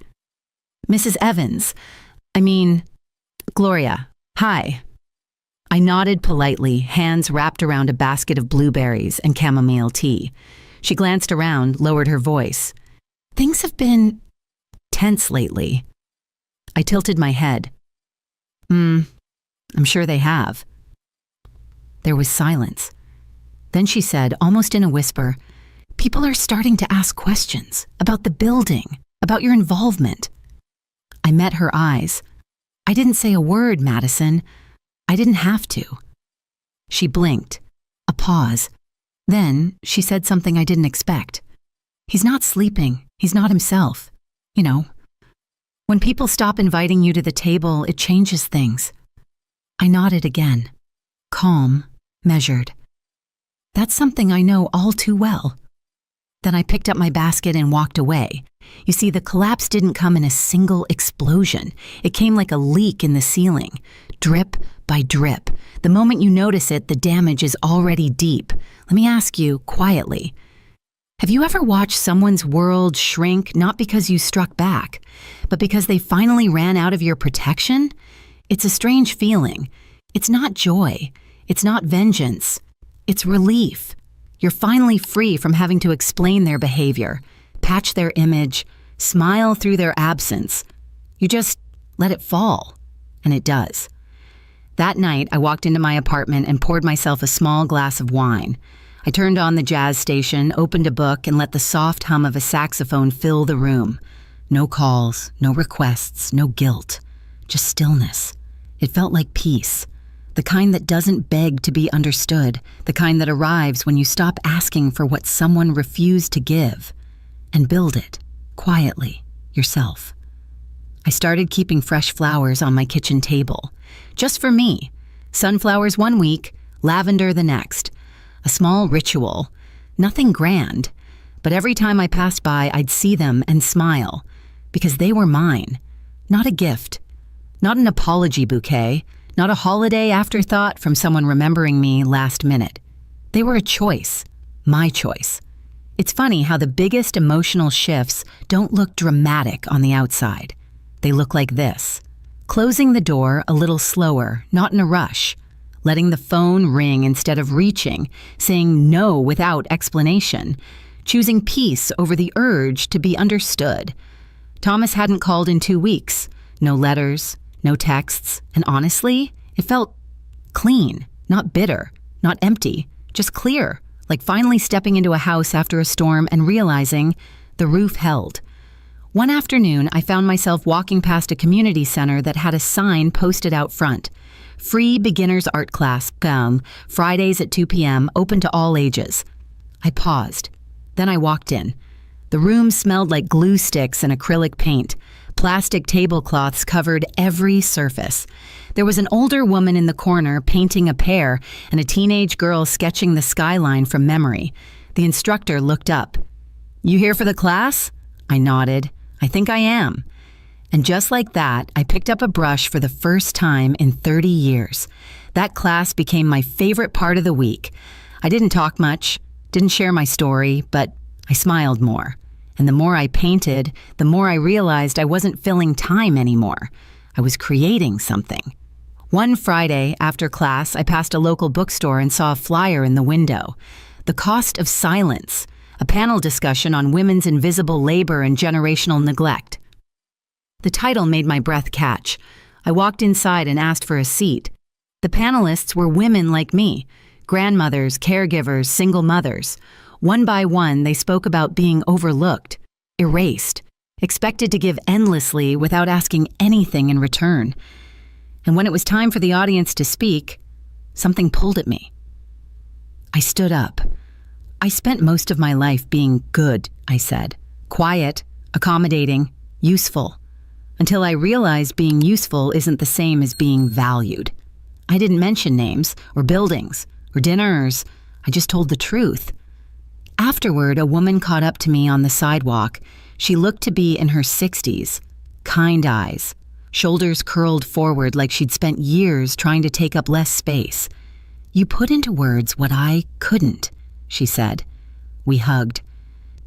"Mrs. Evans, Gloria, hi." I nodded politely, hands wrapped around a basket of blueberries and chamomile tea. She glanced around, lowered her voice. "Things have been tense lately." I tilted my head. I'm sure they have." There was silence. Then she said, almost in a whisper, "People are starting to ask questions about the building, about your involvement." I met her eyes. "I didn't say a word, Madison. I didn't have to." She blinked. A pause. Then she said something I didn't expect. "He's not sleeping. He's not himself. When people stop inviting you to the table, it changes things. I nodded again. Calm, measured. That's something I know all too well. Then I picked up my basket and walked away. You see, the collapse didn't come in a single explosion. It came like a leak in the ceiling, drip by drip. The moment you notice it, the damage is already deep. Let me ask you, quietly, have you ever watched someone's world shrink not because you struck back, but because they finally ran out of your protection? It's a strange feeling. It's not joy. It's not vengeance. It's relief. You're finally free from having to explain their behavior, patch their image, smile through their absence. You just let it fall, and it does. That night, I walked into my apartment and poured myself a small glass of wine. I turned on the jazz station, opened a book, and let the soft hum of a saxophone fill the room. No calls, no requests, no guilt, just stillness. It felt like peace, the kind that doesn't beg to be understood, the kind that arrives when you stop asking for what someone refused to give, and build it, quietly, yourself. I started keeping fresh flowers on my kitchen table, just for me. Sunflowers one week, lavender the next. A small ritual, nothing grand, but every time I passed by, I'd see them and smile, because they were mine, not a gift, not an apology bouquet, not a holiday afterthought from someone remembering me last minute. They were a choice, my choice. It's funny how the biggest emotional shifts don't look dramatic on the outside. They look like this: closing the door a little slower, not in a rush, letting the phone ring instead of reaching, saying no without explanation, choosing peace over the urge to be understood. Thomas hadn't called in 2 weeks. No letters, no texts, and honestly, it felt clean, not bitter, not empty, just clear, like finally stepping into a house after a storm and realizing the roof held. One afternoon, I found myself walking past a community center that had a sign posted out front. Free beginner's art class, Fridays at 2 p.m., open to all ages. I paused. Then I walked in. The room smelled like glue sticks and acrylic paint. Plastic tablecloths covered every surface. There was an older woman in the corner painting a pear and a teenage girl sketching the skyline from memory. The instructor looked up. "You here for the class?" I nodded. "I think I am." And just like that, I picked up a brush for the first time in 30 years. That class became my favorite part of the week. I didn't talk much, didn't share my story, but I smiled more. And the more I painted, the more I realized I wasn't filling time anymore. I was creating something. One Friday after class, I passed a local bookstore and saw a flyer in the window. The Cost of Silence, a panel discussion on women's invisible labor and generational neglect. The title made my breath catch. I walked inside and asked for a seat. The panelists were women like me, grandmothers, caregivers, single mothers. One by one, they spoke about being overlooked, erased, expected to give endlessly without asking anything in return. And when it was time for the audience to speak, something pulled at me. I stood up. "I spent most of my life being good," I said. "Quiet, accommodating, useful. Until I realized being useful isn't the same as being valued." I didn't mention names or buildings or dinners. I just told the truth. Afterward, a woman caught up to me on the sidewalk. She looked to be in her 60s, kind eyes, shoulders curled forward like she'd spent years trying to take up less space. "You put into words what I couldn't," she said. We hugged.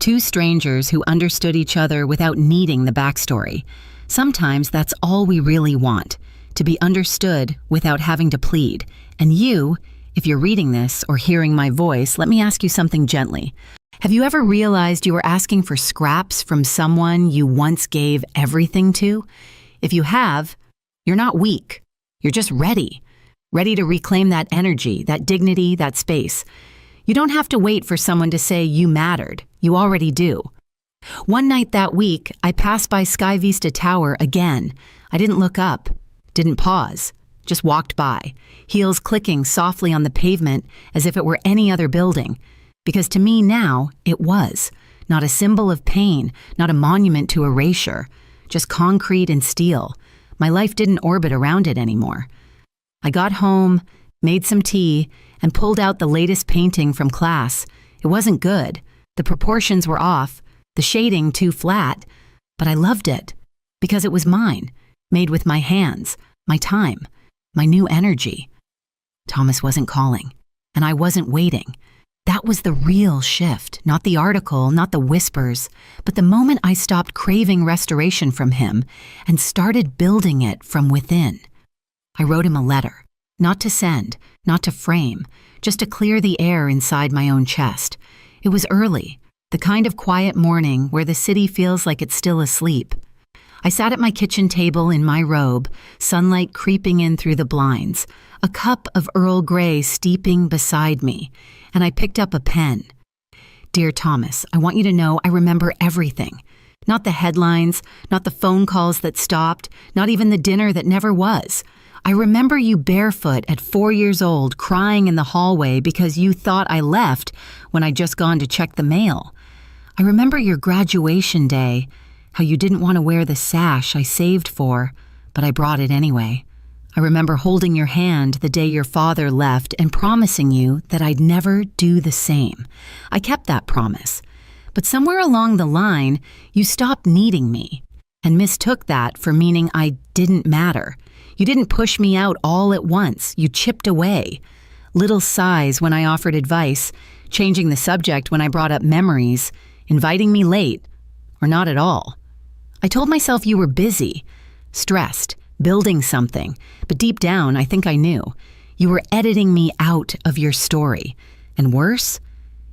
Two strangers who understood each other without needing the backstory. Sometimes that's all we really want, to be understood without having to plead. And you, if you're reading this or hearing my voice, let me ask you something gently. Have you ever realized you were asking for scraps from someone you once gave everything to? If you have, you're not weak. You're just ready to reclaim that energy, that dignity, that space. You don't have to wait for someone to say you mattered. You already do. One night that week, I passed by Sky Vista Tower again. I didn't look up, didn't pause, just walked by, heels clicking softly on the pavement as if it were any other building. Because to me now, it was. Not a symbol of pain, not a monument to erasure, just concrete and steel. My life didn't orbit around it anymore. I got home, made some tea, and pulled out the latest painting from class. It wasn't good. The proportions were off, the shading too flat, but I loved it because it was mine, made with my hands, my time, my new energy. Thomas wasn't calling, and I wasn't waiting. That was the real shift, not the article, not the whispers, but the moment I stopped craving restoration from him and started building it from within. I wrote him a letter, not to send, not to frame, just to clear the air inside my own chest. It was early, the kind of quiet morning where the city feels like it's still asleep. I sat at my kitchen table in my robe, sunlight creeping in through the blinds, a cup of Earl Grey steeping beside me, and I picked up a pen. Dear Thomas, I want you to know I remember everything. Not the headlines, not the phone calls that stopped, not even the dinner that never was. I remember you barefoot at 4 years old, crying in the hallway because you thought I left when I'd just gone to check the mail. I remember your graduation day, how you didn't want to wear the sash I saved for, but I brought it anyway. I remember holding your hand the day your father left and promising you that I'd never do the same. I kept that promise. But somewhere along the line, you stopped needing me and mistook that for meaning I didn't matter. You didn't push me out all at once. You chipped away. Little sighs when I offered advice, changing the subject when I brought up memories, inviting me late, or not at all. I told myself you were busy, stressed, building something, but deep down, I think I knew. You were editing me out of your story. And worse,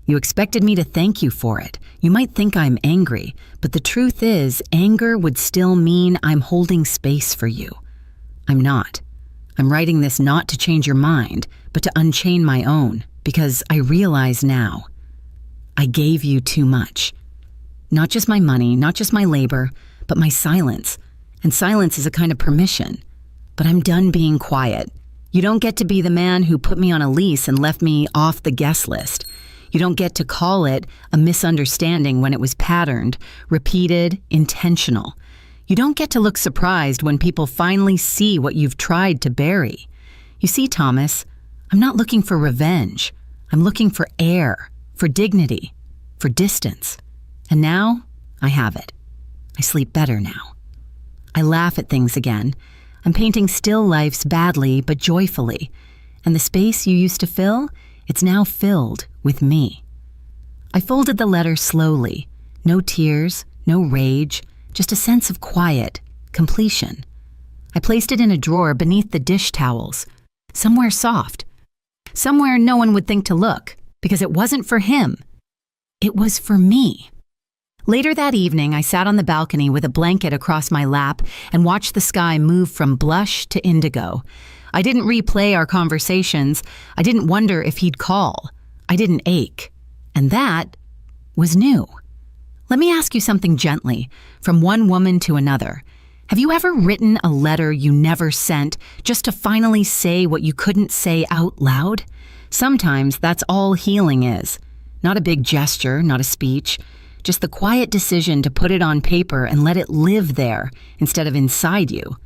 you expected me to thank you for it. You might think I'm angry, but the truth is, anger would still mean I'm holding space for you. I'm not. I'm writing this not to change your mind, but to unchain my own, because I realize now, I gave you too much. Not just my money, not just my labor, but my silence. And silence is a kind of permission. But I'm done being quiet. You don't get to be the man who put me on a lease and left me off the guest list. You don't get to call it a misunderstanding when it was patterned, repeated, intentional. You don't get to look surprised when people finally see what you've tried to bury. You see, Thomas, I'm not looking for revenge. I'm looking for air, for dignity, for distance. And now, I have it. I sleep better now. I laugh at things again. I'm painting still lifes badly but joyfully. And the space you used to fill, it's now filled with me. I folded the letter slowly. No tears, no rage, just a sense of quiet, completion. I placed it in a drawer beneath the dish towels, somewhere soft, somewhere no one would think to look, because it wasn't for him. It was for me. Later that evening, I sat on the balcony with a blanket across my lap and watched the sky move from blush to indigo. I didn't replay our conversations. I didn't wonder if he'd call. I didn't ache. And that was new. Let me ask you something gently, from one woman to another. Have you ever written a letter you never sent just to finally say what you couldn't say out loud? Sometimes that's all healing is. Not a big gesture, not a speech. Just the quiet decision to put it on paper and let it live there instead of inside you.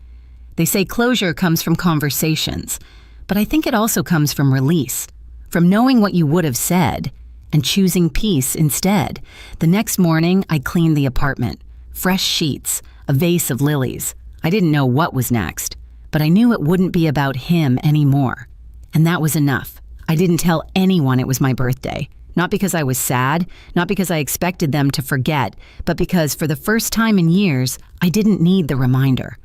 They say closure comes from conversations, but I think it also comes from release, from knowing what you would have said and choosing peace instead. The next morning, I cleaned the apartment. Fresh sheets, a vase of lilies. I didn't know what was next, but I knew it wouldn't be about him anymore. And that was enough. I didn't tell anyone it was my birthday. Not because I was sad, not because I expected them to forget, but because for the first time in years, I didn't need the reminder.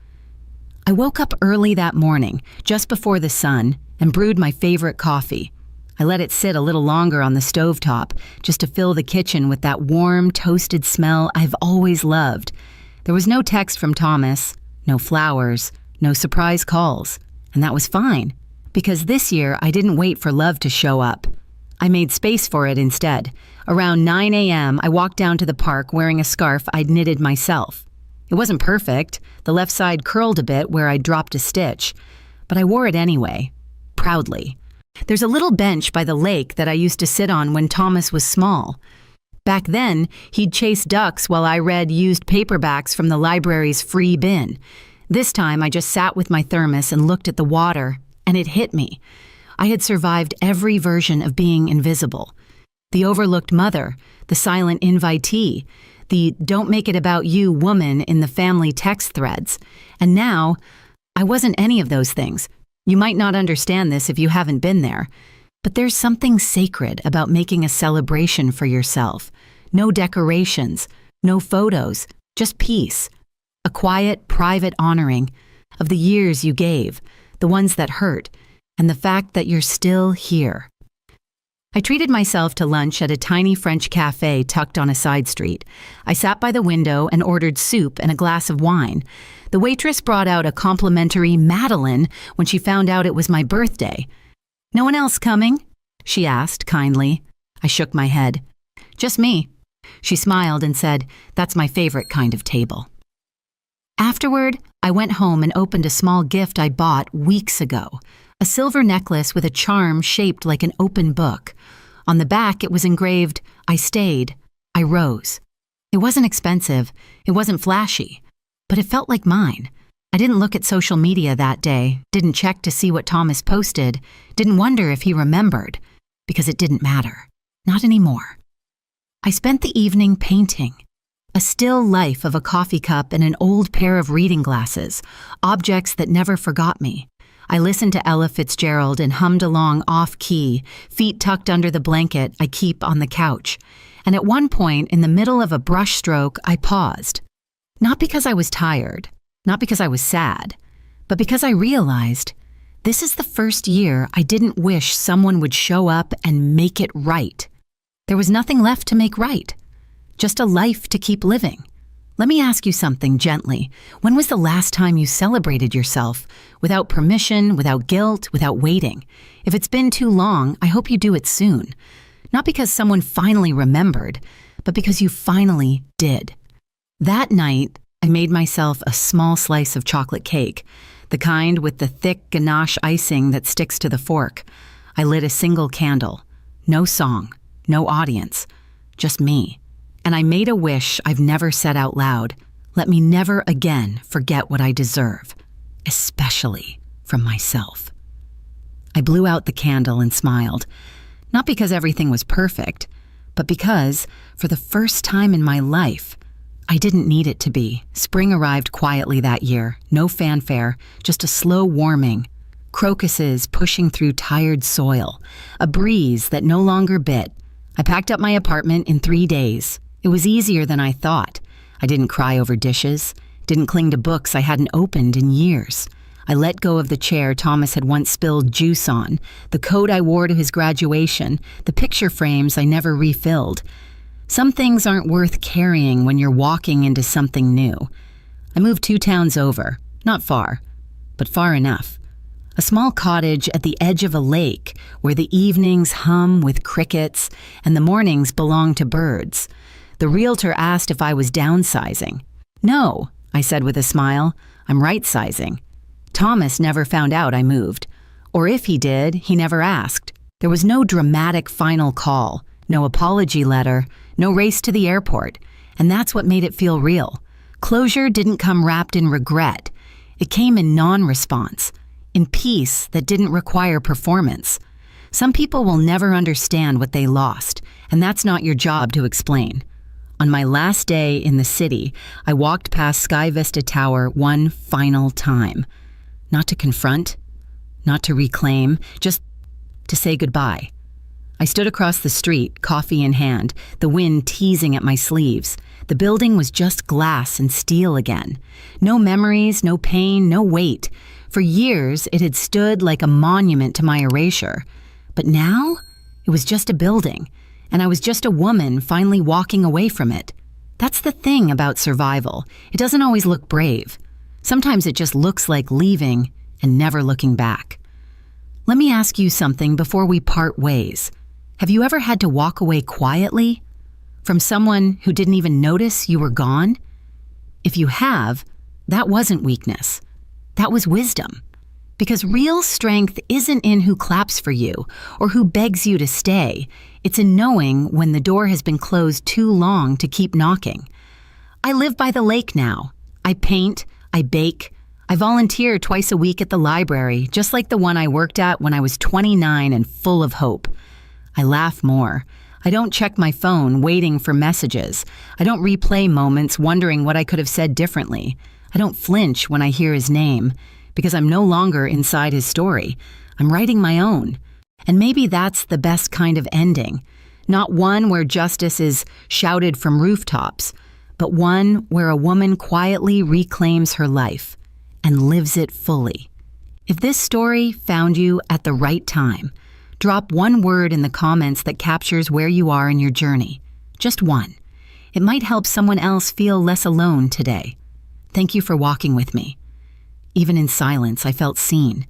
I woke up early that morning, just before the sun, and brewed my favorite coffee. I let it sit a little longer on the stovetop, just to fill the kitchen with that warm, toasted smell I've always loved. There was no text from Thomas, no flowers, no surprise calls, and that was fine, because this year I didn't wait for love to show up. I made space for it instead. Around 9 a.m., I walked down to the park wearing a scarf I'd knitted myself. It wasn't perfect. The left side curled a bit where I'd dropped a stitch, but I wore it anyway, proudly. There's a little bench by the lake that I used to sit on when Thomas was small. Back then, he'd chase ducks while I read used paperbacks from the library's free bin. This time, I just sat with my thermos and looked at the water, and it hit me. I had survived every version of being invisible. The overlooked mother, the silent invitee, the don't make it about you woman in the family text threads. And now, I wasn't any of those things. You might not understand this if you haven't been there. But there's something sacred about making a celebration for yourself. No decorations, no photos, just peace. A quiet, private honoring of the years you gave, the ones that hurt, and the fact that you're still here. I treated myself to lunch at a tiny French cafe tucked on a side street. I sat by the window and ordered soup and a glass of wine. The waitress brought out a complimentary Madeleine when she found out it was my birthday. "No one else coming?" she asked kindly. I shook my head. "Just me." She smiled and said, "That's my favorite kind of table." Afterward, I went home and opened a small gift I bought weeks ago, a silver necklace with a charm shaped like an open book. On the back, it was engraved, "I stayed, I rose." It wasn't expensive, it wasn't flashy, but it felt like mine. I didn't look at social media that day, didn't check to see what Thomas posted, didn't wonder if he remembered, because it didn't matter. Not anymore. I spent the evening painting. A still life of a coffee cup and an old pair of reading glasses, objects that never forgot me. I listened to Ella Fitzgerald and hummed along off-key, feet tucked under the blanket I keep on the couch. And at one point, in the middle of a brushstroke, I paused. Not because I was tired, not because I was sad, but because I realized this is the first year I didn't wish someone would show up and make it right. There was nothing left to make right, just a life to keep living. Let me ask you something gently. When was the last time you celebrated yourself without permission, without guilt, without waiting? If it's been too long, I hope you do it soon. Not because someone finally remembered, but because you finally did. That night, I made myself a small slice of chocolate cake, the kind with the thick ganache icing that sticks to the fork. I lit a single candle. No song, no audience, just me. And I made a wish I've never said out loud. Let me never again forget what I deserve, especially from myself. I blew out the candle and smiled, not because everything was perfect, but because, for the first time in my life, I didn't need it to be. Spring arrived quietly that year, no fanfare, just a slow warming. Crocuses pushing through tired soil, a breeze that no longer bit. I packed up my apartment in 3 days. It was easier than I thought. I didn't cry over dishes, didn't cling to books I hadn't opened in years. I let go of the chair Thomas had once spilled juice on, the coat I wore to his graduation, the picture frames I never refilled. Some things aren't worth carrying when you're walking into something new. I moved 2 towns over, not far, but far enough. A small cottage at the edge of a lake where the evenings hum with crickets and the mornings belong to birds. The realtor asked if I was downsizing. "No," I said with a smile, "I'm right-sizing." Thomas never found out I moved. Or if he did, he never asked. There was no dramatic final call, no apology letter, no race to the airport, and that's what made it feel real. Closure didn't come wrapped in regret. It came in non-response, in peace that didn't require performance. Some people will never understand what they lost, and that's not your job to explain. On my last day in the city, I walked past Sky Vista Tower one final time. Not to confront, not to reclaim, just to say goodbye. I stood across the street, coffee in hand, the wind teasing at my sleeves. The building was just glass and steel again. No memories, no pain, no weight. For years, it had stood like a monument to my erasure. But now, it was just a building, and I was just a woman finally walking away from it. That's the thing about survival. It doesn't always look brave. Sometimes it just looks like leaving and never looking back. Let me ask you something before we part ways. Have you ever had to walk away quietly from someone who didn't even notice you were gone? If you have, that wasn't weakness. That was wisdom. Because real strength isn't in who claps for you or who begs you to stay. It's in knowing when the door has been closed too long to keep knocking. I live by the lake now. I paint, I bake, I volunteer twice a week at the library, just like the one I worked at when I was 29 and full of hope. I laugh more. I don't check my phone waiting for messages. I don't replay moments wondering what I could have said differently. I don't flinch when I hear his name, because I'm no longer inside his story. I'm writing my own. And maybe that's the best kind of ending. Not one where justice is shouted from rooftops, but one where a woman quietly reclaims her life and lives it fully. If this story found you at the right time, drop one word in the comments that captures where you are in your journey. Just one. It might help someone else feel less alone today. Thank you for walking with me. Even in silence, I felt seen.